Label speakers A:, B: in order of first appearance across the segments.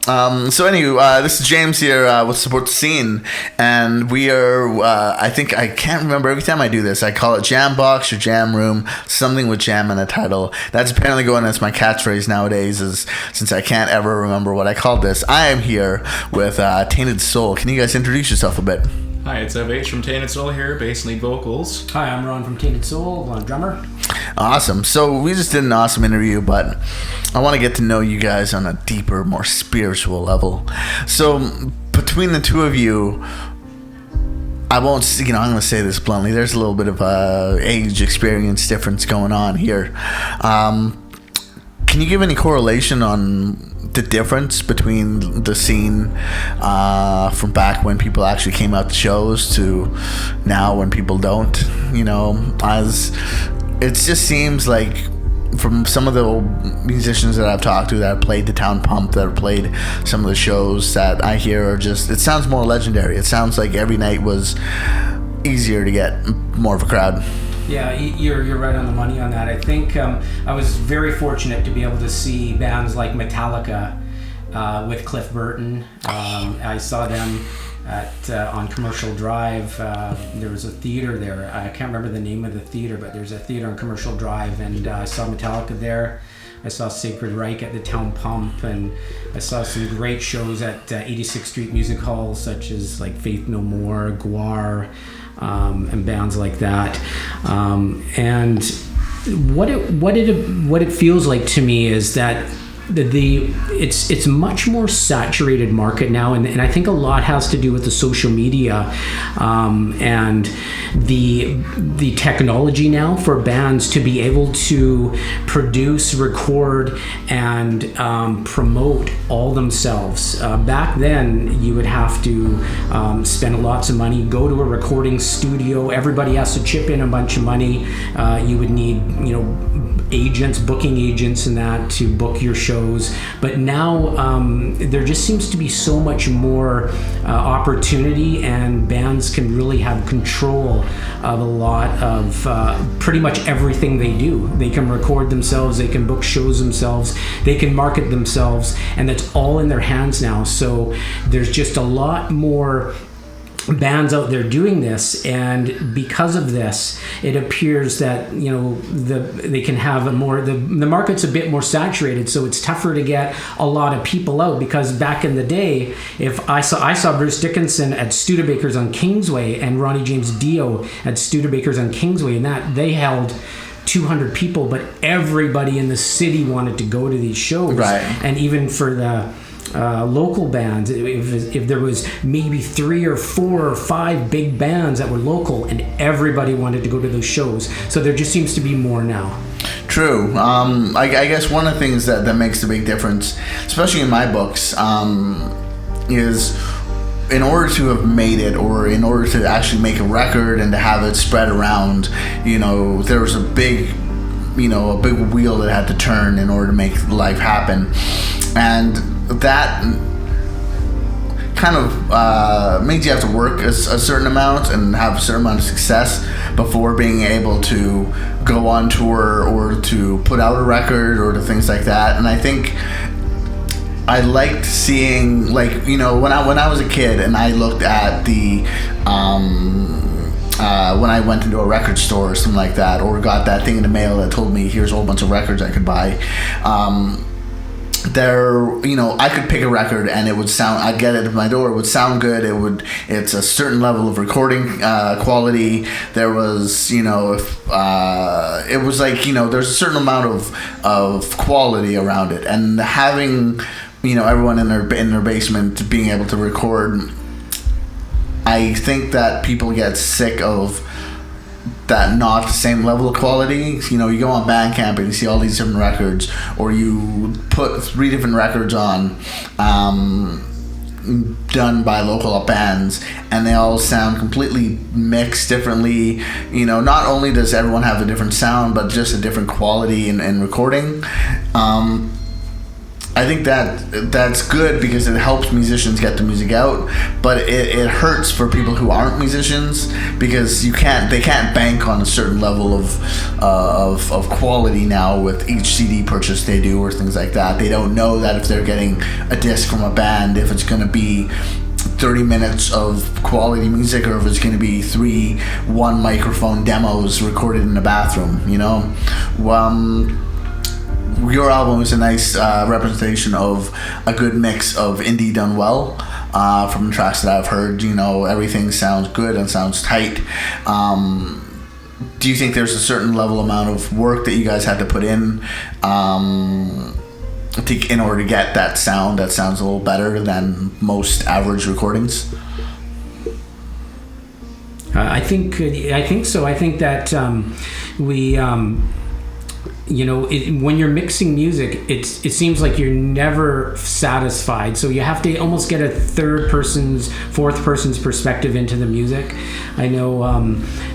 A: So anyway, this is James here with Support the Scene, and we are, I think, I can't remember, every time I do this, I call it Jam Box or Jam Room, something with jam in the title. That's apparently going as my catchphrase nowadays, since I can't ever remember what I called this. I am here with Tainted Soul. Can you guys introduce yourself a bit?
B: Hi, it's H from Tainted Soul here, bass and lead vocals.
C: Hi, I'm Ron from Tainted Soul, I'm drummer.
A: Awesome. So we just did an awesome interview, but I want to get to know you guys on a deeper, more spiritual level. So between the two of you, I won't, I'm going to say this bluntly, there's a little bit of age experience difference going on here. Can you give any correlation on the difference between the scene from back when people actually came out to shows to now when people don't? As it just seems like from some of the old musicians that I've talked to that have played the Town Pump, that have played some of the shows that I hear are just, it sounds more legendary. It sounds like every night was easier to get more of a crowd.
C: Yeah, you're right on the money on that. I think I was very fortunate to be able to see bands like Metallica with Cliff Burton. I saw them on Commercial Drive. There was a theater there. I can't remember the name of the theater, but there's a theater on Commercial Drive, and I saw Metallica there. I saw Sacred Reich at the Town Pump, and I saw some great shows at 86th Street Music Hall, such as like Faith No More, Guar, and bands like that. And what it feels like to me is that it's much more saturated market now, and I think a lot has to do with the social media and the technology now for bands to be able to produce, record, and promote all themselves. Back then, you would have to spend lots of money, go to a recording studio. Everybody has to chip in a bunch of money. You would need, agents, booking agents, and that to book your shows. But now there just seems to be so much more opportunity, and bands can really have control of a lot of pretty much everything they do. They can record themselves, they can book shows themselves, they can market themselves, and that's all in their hands now. So there's just a lot more bands out there doing this, and because of this, it appears that they can have the market's a bit more saturated, so it's tougher to get a lot of people out. Because back in the day, if I saw Bruce Dickinson at Studebakers on Kingsway and Ronnie James Dio at Studebakers on Kingsway, and that they held 200 people, but everybody in the city wanted to go to these shows.
A: Right.
C: And even for the local bands, if there was maybe 3 or 4 or 5 big bands that were local, and everybody wanted to go to those shows. So there just seems to be more now.
A: True. I guess one of the things that makes the big difference, especially in my books, is in order to have made it, or in order to actually make a record and to have it spread around, there was a big wheel that had to turn in order to make life happen. And that kind of means you have to work a certain amount and have a certain amount of success before being able to go on tour or to put out a record or to things like that. And I think I liked seeing, when I was a kid and I looked at the when I went into a record store or something like that, or got that thing in the mail that told me here's a whole bunch of records I could buy. I could pick a record and it would sound, I'd get it at my door, it would sound good, it's a certain level of recording quality. There was, it was like, there's a certain amount of quality around it, and having, everyone in their basement being able to record, I think that people get sick of that, not the same level of quality. You go on Bandcamp and you see all these different records, or you put 3 different records on done by local bands, and they all sound completely mixed differently. Not only does everyone have a different sound, but just a different quality in recording. I think that's good because it helps musicians get the music out, but it hurts for people who aren't musicians because they can't bank on a certain level of quality now with each CD purchase they do or things like that. They don't know that if they're getting a disc from a band, if it's going to be 30 minutes of quality music or if it's going to be 3 one microphone demos recorded in a bathroom, you know. Your album is a nice representation of a good mix of indie done well. From the tracks that I've heard, you know, everything sounds good and sounds tight. Do you think there's a certain level amount of work that you guys had to put in order to get that sound that sounds a little better than most average recordings?
C: I think so. I think that we. You know, when you're mixing music, it seems like you're never satisfied. So you have to almost get a fourth person's perspective into the music. I know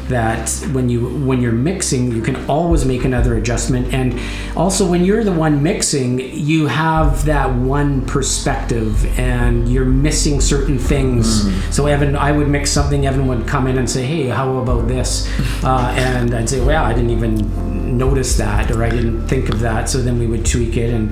C: that when you're mixing, you can always make another adjustment. And also when you're the one mixing, you have that one perspective and you're missing certain things. So I would mix something, Evan would come in and say, hey, how about this? And I'd say, well, I didn't even notice that, or I didn't think of that. So then we would tweak it. And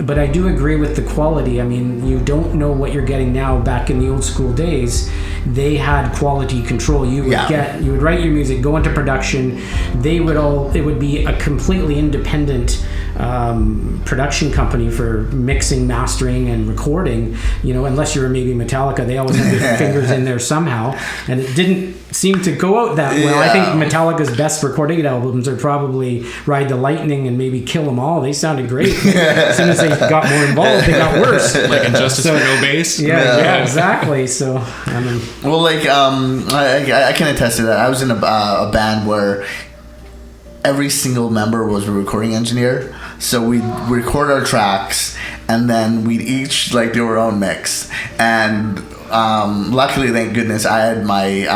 C: but I do agree with the quality. I mean, you don't know what you're getting now. Back in the old school days, they had quality control. You would write your music, go into production. It would be a completely independent production company for mixing, mastering, and recording. You know, unless you were maybe Metallica, they always had their fingers in there somehow, and it didn't seem to go out that well. I think Metallica's best recorded albums are probably Ride the Lightning and maybe Kill 'Em All. They sounded great. As soon as they got more involved, they got worse.
B: Like Injustice for No Bass.
C: Yeah, exactly. So I mean,
A: well, like I can attest to that. I was in a band where every single member was a recording engineer, so we'd record our tracks and then we'd each like do our own mix. And luckily, thank goodness, I had my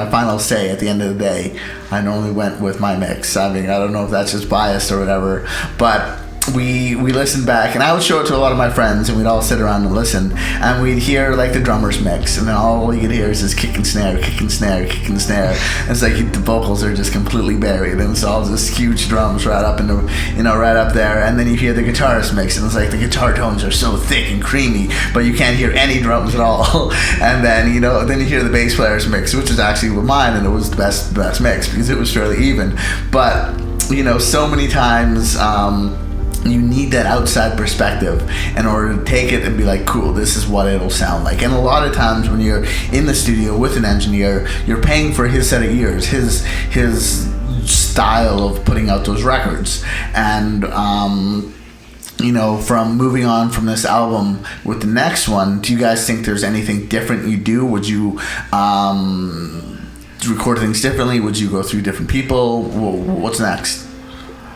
A: final say at the end of the day. I normally went with my mix. I mean, I don't know if that's just biased or whatever, but we listened back, and I would show it to a lot of my friends, and we'd all sit around and listen, and we'd hear like the drummer's mix, and then all you could hear is this kick and snare, kick and snare, kick and snare. And it's like the vocals are just completely buried, and it's all just huge drums right up right up there. And then you hear the guitarist mix, and it's like the guitar tones are so thick and creamy, but you can't hear any drums at all. And then you hear the bass player's mix, which is actually with mine, and it was the best mix because it was fairly even. But so many times. You need that outside perspective in order to take it and be like, cool, this is what it'll sound like. And a lot of times when you're in the studio with an engineer, you're paying for his set of ears, his style of putting out those records. And from moving on from this album with the next one, do you guys think there's anything different you do? Would you record things differently? Would you go through different people? What's next?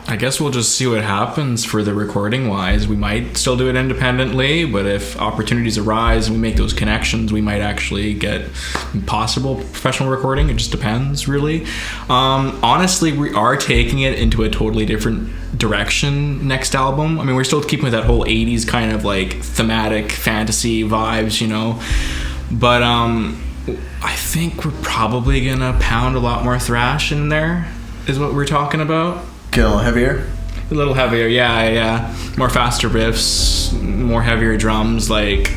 B: I guess we'll just see what happens for the recording wise. We might still do it independently, but if opportunities arise and we make those connections, we might actually get possible professional recording. It just depends, really. Honestly, we are taking it into a totally different direction next album. I mean, we're still keeping with that whole 80s kind of like thematic fantasy vibes, but I think we're probably gonna pound a lot more thrash in there is what we're talking about.
A: Get a little heavier?
B: A little heavier, yeah. More faster riffs, more heavier drums. Like,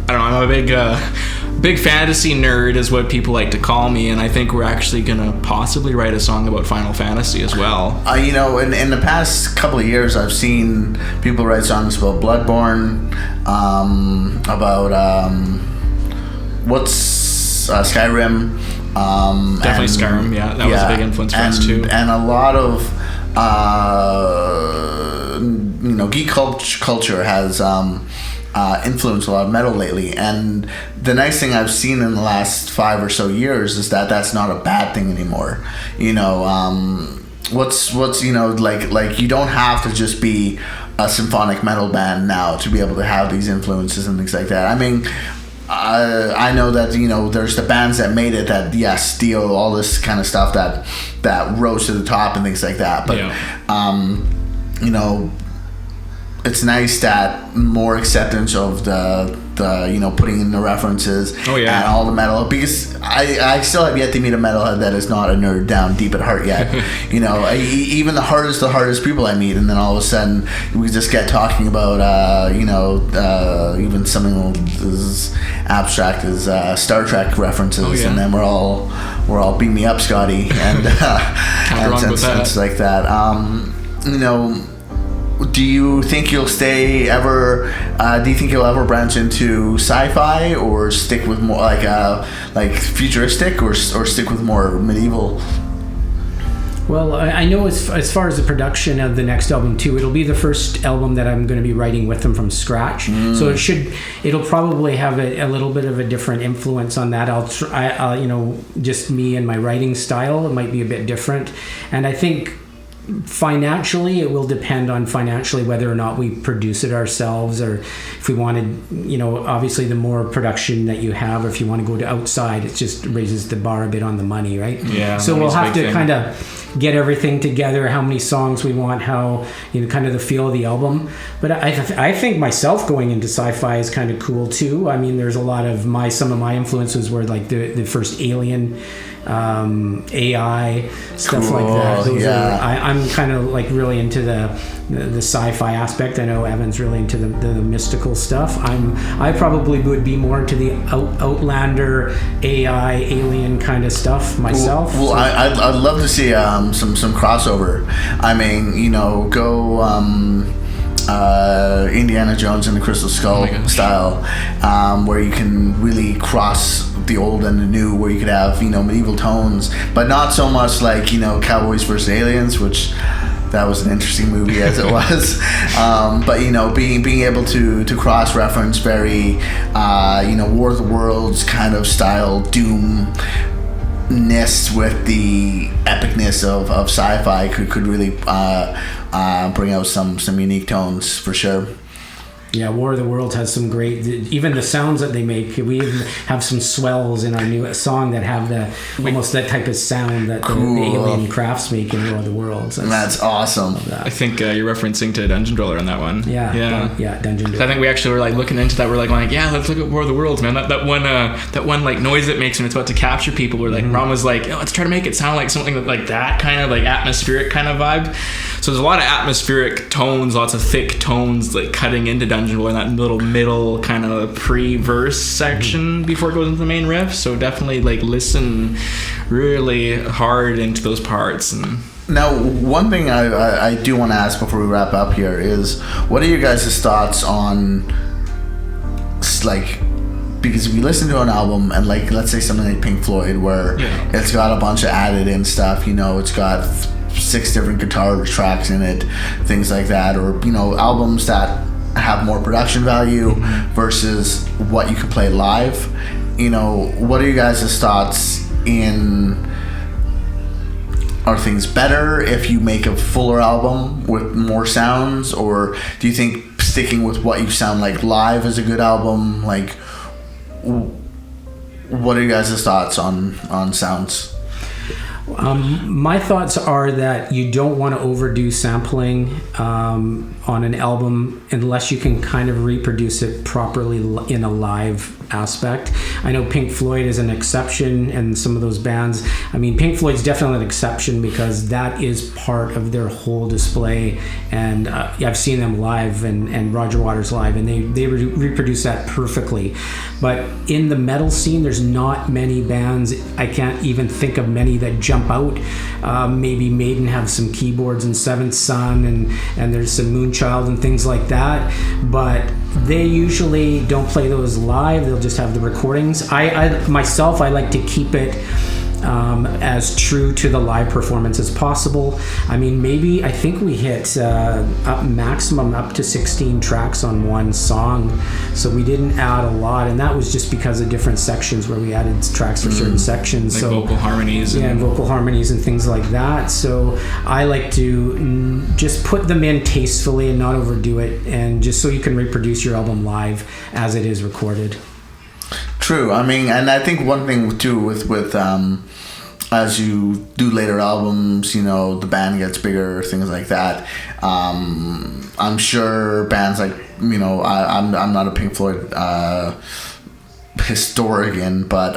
B: I don't know, I'm a big fantasy nerd is what people like to call me, and I think we're actually gonna possibly write a song about Final Fantasy as well.
A: In the past couple of years, I've seen people write songs about Bloodborne, about Skyrim.
B: Definitely Skyrim, yeah. That was a big influence for us too.
A: And a lot of geek culture has influenced a lot of metal lately. And the nice thing I've seen in the last 5 or so years is that that's not a bad thing anymore. What's like you don't have to just be a symphonic metal band now to be able to have these influences and things like that. I mean, I know that there's the bands that made it, that Dio, all this kind of stuff that rose to the top and things like that. But it's nice that more acceptance of the putting in the references and all the metal, because I still have yet to meet a metalhead that is not a nerd down deep at heart yet. Even the hardest people I meet, and then all of a sudden we just get talking about even something as abstract as Star Trek references, and then we're all beam me up, Scotty, and things like that. Do you think you'll stay ever? Do you think you'll ever branch into sci-fi, or stick with more like futuristic, or stick with more medieval?
C: Well, I know as far as the production of the next album too, it'll be the first album that I'm going to be writing with them from scratch. So it'll probably have a little bit of a different influence on that. I'll just me and my writing style, it might be a bit different, and I think financially it will depend on whether or not we produce it ourselves, or if we wanted, obviously the more production that you have, or if you want to go to outside, it just raises the bar a bit on the money, right? So we'll have to kind of get everything together, how many songs we want, how kind of the feel of the album. But I think myself going into sci-fi is kind of cool too. I mean, there's a lot of some of my influences were like the first Alien, AI stuff like that. I'm kind of like really into the sci-fi aspect. I know Evan's really into the mystical stuff. I probably would be more into the Outlander, AI, Alien kind of stuff myself.
A: Well, I'd love to see some crossover. I mean, go Indiana Jones and the Crystal Skull style, where you can really cross the old and the new, where you could have medieval tones, but not so much like Cowboys versus Aliens, which that was an interesting movie as it was, but being able to cross reference very War of the Worlds kind of style doom-ness with the epicness of sci-fi could really bring out some unique tones for sure.
C: Yeah, War of the Worlds has some great, even the sounds that they make. We even have some swells in our new song that have almost that type of sound that the alien crafts make in War of the Worlds.
A: That's awesome.
B: I think you're referencing to Dungeon Dweller on that one.
C: Yeah, Dungeon Dweller.
B: I think we actually were like looking into that. We're like, let's look at War of the Worlds, man. That one like noise it makes when it's about to capture people. We're like, Ron was like, let's try to make it sound like something like that kind of like atmospheric kind of vibe. So there's a lot of atmospheric tones, lots of thick tones like cutting into Dungeon Dweller in that little middle kind of pre-verse section before it goes into the main riff. So definitely like listen really hard into those parts. And
A: now, one thing I do want to ask before we wrap up here is, what are your guys' thoughts on because if you listen to an album and let's say something like Pink Floyd, where it's got a bunch of added in stuff, it's got 6 different guitar tracks in it, things like that, or albums that have more production value versus what you can play live. What are you guys' thoughts in, are things better if you make a fuller album with more sounds, or do you think sticking with what you sound like live is a good album? Like, what are you guys' thoughts on sounds?
C: My thoughts are that you don't want to overdo sampling on an album unless you can kind of reproduce it properly in a live aspect. I know Pink Floyd is an exception, and some of those bands, I mean, Pink Floyd's definitely an exception because that is part of their whole display, and I've seen them live and Roger Waters live, and they reproduce that perfectly. But in the metal scene, there's not many bands, I can't even think of many that jump out. Maybe Maiden have some keyboards and Seventh Son, and there's some Moonchild and things like that, but they usually don't play those live. They'll just have the recordings. I myself like to keep it as true to the live performance as possible. I mean, I think we hit maximum up to 16 tracks on one song, so we didn't add a lot, and that was just because of different sections where we added tracks for certain sections,
B: like vocal harmonies
C: and vocal harmonies and things like that. So I like to just put them in tastefully and not overdo it, and just so you can reproduce your album live as it is recorded.
A: True. I mean, and I think one thing too with as you do later albums, you know, the band gets bigger, things like that. I'm sure bands like, you know, I'm not a Pink Floyd historian, but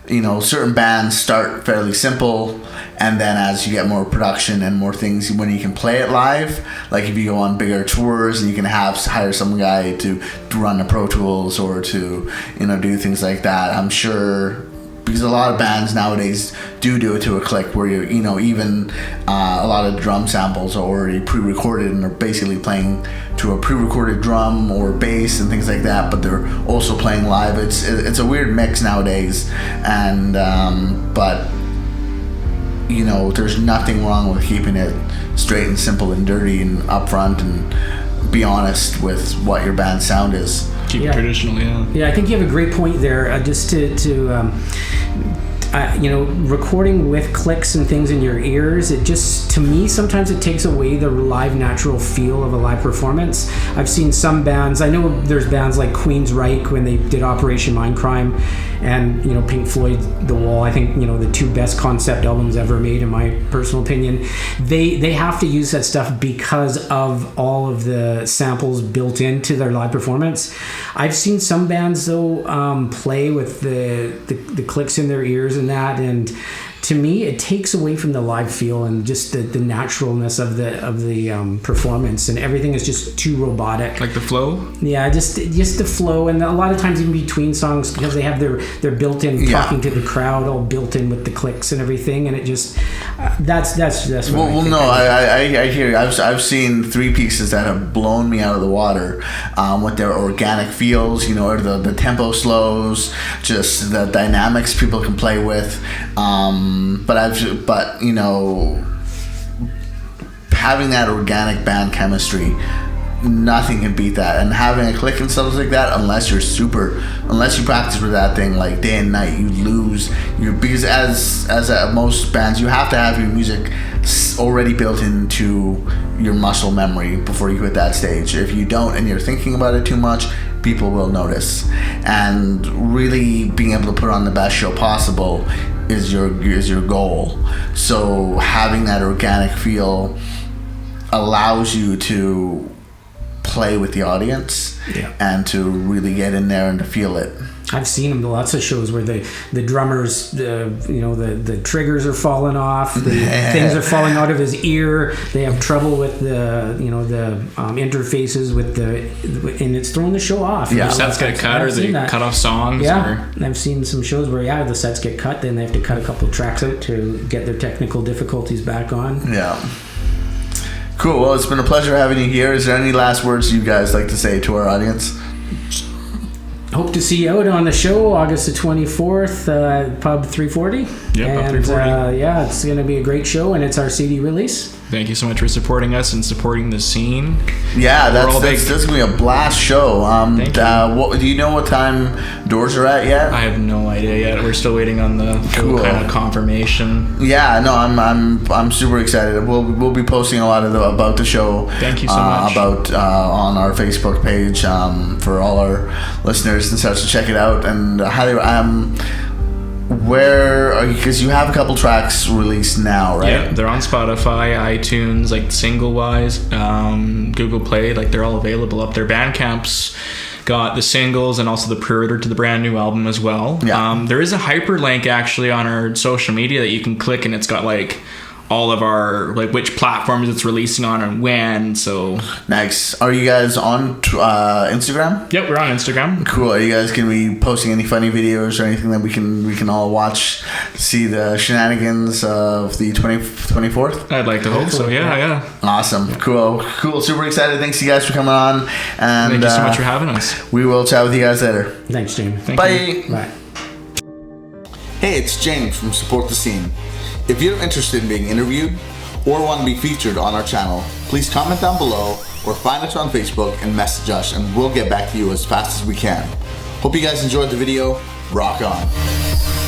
A: you know, certain bands start fairly simple, and then as you get more production and more things, when you can play it live, like if you go on bigger tours and you can hire some guy to run the Pro Tools or to, you know, do things like that. I'm sure, because a lot of bands nowadays do it to a click where you know, even a lot of drum samples are already pre-recorded and they're basically playing to a pre-recorded drum or bass and things like that, but they're also playing live. It's a weird mix nowadays, and but you know, there's nothing wrong with keeping it straight and simple and dirty and upfront and be honest with what your band's sound is.
B: Keep it traditional, yeah.
C: Yeah, I think you have a great point there. Just to you know, recording with clicks and things in your ears, it just, to me, sometimes it takes away the live natural feel of a live performance. I've seen some bands, I know there's bands like Queensryche when they did Operation Mindcrime, and, you know, Pink Floyd, The Wall, I think, you know, the two best concept albums ever made, in my personal opinion. They have to use that stuff because of all of the samples built into their live performance. I've seen some bands, though, play with the clicks in their ears and that, and to me it takes away from the live feel and just the naturalness of the performance, and everything is just too robotic.
B: Like the flow?
C: Yeah, just the flow, and a lot of times in between songs, because they have their built-in talking to the crowd all built in with the clicks and everything, and it just that's what
A: I hear you. I've seen three pieces that have blown me out of the water with their organic feels, you know, or the tempo slows, just the dynamics people can play with. But you know, having that organic band chemistry, nothing can beat that. And having a click and stuff like that, unless you practice with that thing like day and night, you lose because as most bands, you have to have your music already built into your muscle memory before you hit that stage. If you don't and you're thinking about it too much, people will notice. And really being able to put on the best show possible is your goal. So having that organic feel allows you to play with the audience and to really get in there and to feel it.
C: I've seen them lots of shows where the drummers, you know, the triggers are falling off, things are falling out of his ear. They have trouble with the interfaces with and it's throwing the show off.
B: Yeah, sets get cut, or they cut off songs.
C: Yeah, and I've seen some shows where the sets get cut, then they have to cut a couple of tracks out to get their technical difficulties back on.
A: Yeah. Cool. Well, it's been a pleasure having you here. Is there any last words you guys like to say to our audience?
C: Hope to see you out on the show August the 24th, Pub 340.
B: Yeah, Pub 340.
C: Yeah, it's going to be a great show, and it's our CD release.
B: Thank you so much for supporting us and supporting the scene.
A: Yeah, that's going to be a blast show.
B: Thank you.
A: Do you know what time doors are at yet?
B: I have no idea yet. We're still waiting on the full kind of confirmation.
A: Yeah, no, I'm super excited. We'll be posting a lot about the show.
B: Thank you so much.
A: On our Facebook page for all our listeners and such to check it out. And because you have a couple tracks released now, right?
B: Yeah, they're on Spotify, iTunes, like single wise, Google Play, like they're all available up there. Bandcamp's got the singles and also the pre-order to the brand new album as well.
A: Yeah.
B: There is a hyperlink actually on our social media that you can click, and it's got like all of our, like, which platforms it's releasing on and when. So
A: nice. Are you guys on Instagram?
B: Yep, we're on Instagram.
A: Cool. Are you guys gonna be posting any funny videos or anything that we can all watch, see the shenanigans of the 24th?
B: I'd like to hope so. Yeah.
A: Awesome. Cool. Super excited. Thanks you guys for coming on, and
B: thank you so much for having us.
A: We will chat with you guys later.
C: Thanks, James.
A: Bye.
C: Bye.
A: Hey, it's James from Support the Scene. If you're interested in being interviewed or want to be featured on our channel, please comment down below or find us on Facebook and message us, and we'll get back to you as fast as we can. Hope you guys enjoyed the video. Rock on.